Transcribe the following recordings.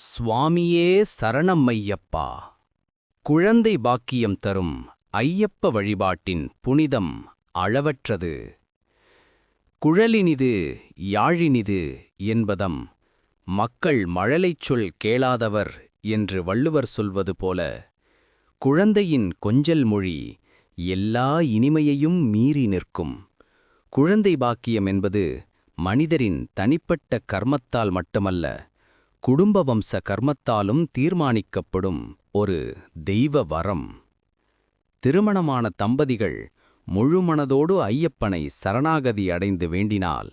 சுவாமியே சரணம் ஐயப்பா. குழந்தை பாக்கியம் தரும் ஐயப்ப வழிபாட்டின் புனிதம் அளவற்றது. குழலினிது யாழினிது என்பதம் மக்கள் மழலைச் சொல் கேளாதவர் என்று வள்ளுவர் சொல்வது போல, குழந்தையின் கொஞ்சல் மொழி எல்லா இனிமையையும் மீறி நிற்கும். குழந்தை பாக்கியம் என்பது மனிதரின் தனிப்பட்ட கர்மத்தால் மட்டுமல்ல, குடும்ப வம்ச கர்மத்தாலும் தீர்மானிக்கப்படும் ஒரு தெய்வ வரம். திருமணமான தம்பதிகள் முழுமனதோடு ஐயப்பனை சரணாகதி அடைந்து வேண்டினால்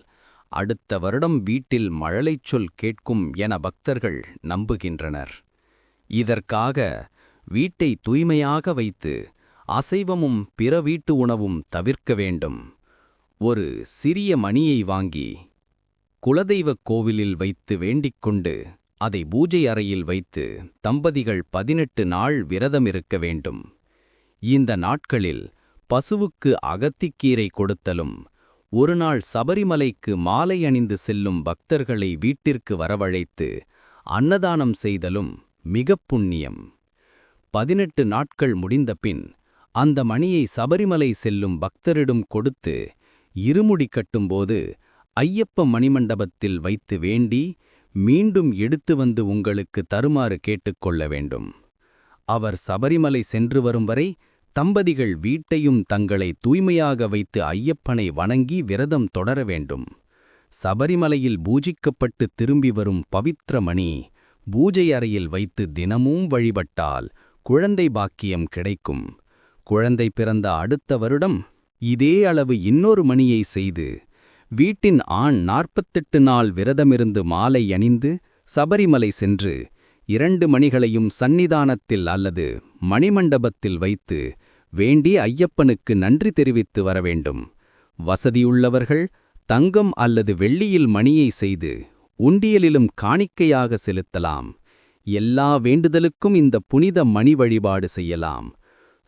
அடுத்த வருடம் வீட்டில் மழலைச் சொல் கேட்கும் என பக்தர்கள் நம்புகின்றனர். இதற்காக வீட்டை தூய்மையாக வைத்து அசைவமும் பிற வீட்டு உணவும் தவிர்க்க வேண்டும். ஒரு சிறிய மணியை வாங்கி குலதெய்வக் கோவிலில் வைத்து வேண்டிக்கொண்டு அதை பூஜை அறையில் வைத்து தம்பதிகள் 18 நாள் விரதமிருக்க வேண்டும். இந்த நாட்களில் பசுவுக்கு அகத்திக்கீரை கொடுத்தலும், ஒரு நாள் சபரிமலைக்கு மாலை அணிந்து செல்லும் பக்தர்களை வீட்டிற்கு வரவழைத்து அன்னதானம் செய்தலும் மிகப் புண்ணியம். 18 நாட்கள் முடிந்தபின் அந்த மணியை சபரிமலை செல்லும் பக்தரிடம் கொடுத்து இருமுடி கட்டும்போது ஐயப்ப மணிமண்டபத்தில் வைத்து வேண்டி மீண்டும் எடுத்து வந்து உங்களுக்கு தருமாறு கேட்டுக்கொள்ள வேண்டும். அவர் சபரிமலை சென்று வரும் வரை தம்பதிகள் வீட்டையும் தங்களை தூய்மையாக வைத்து ஐயப்பனை வணங்கி விரதம் தொடர வேண்டும். சபரிமலையில் பூஜிக்கப்பட்டு திரும்பி வரும் பவித்திர மணி பூஜை அறையில் வைத்து தினமும் வழிபட்டால் குழந்தை பாக்கியம் கிடைக்கும். குழந்தை பிறந்த அடுத்த வருடம் இதே அளவு இன்னொரு மணியை செய்து வீட்டின் ஆண் 48 நாள் விரதமிருந்து மாலை அணிந்து சபரிமலை சென்று 2 மணிகளையும் சந்நிதானத்தில் அல்லது மணிமண்டபத்தில் வைத்து வேண்டி ஐயப்பனுக்கு நன்றி தெரிவித்து வரவேண்டும். வசதியுள்ளவர்கள் தங்கம் அல்லது வெள்ளியில் மணியை செய்து உண்டியலிலும் காணிக்கையாக செலுத்தலாம். எல்லா வேண்டுதலுக்கும் இந்த புனித மணி வழிபாடு செய்யலாம்.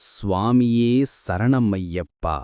சுவாமியே சரணம் ஐயப்பா.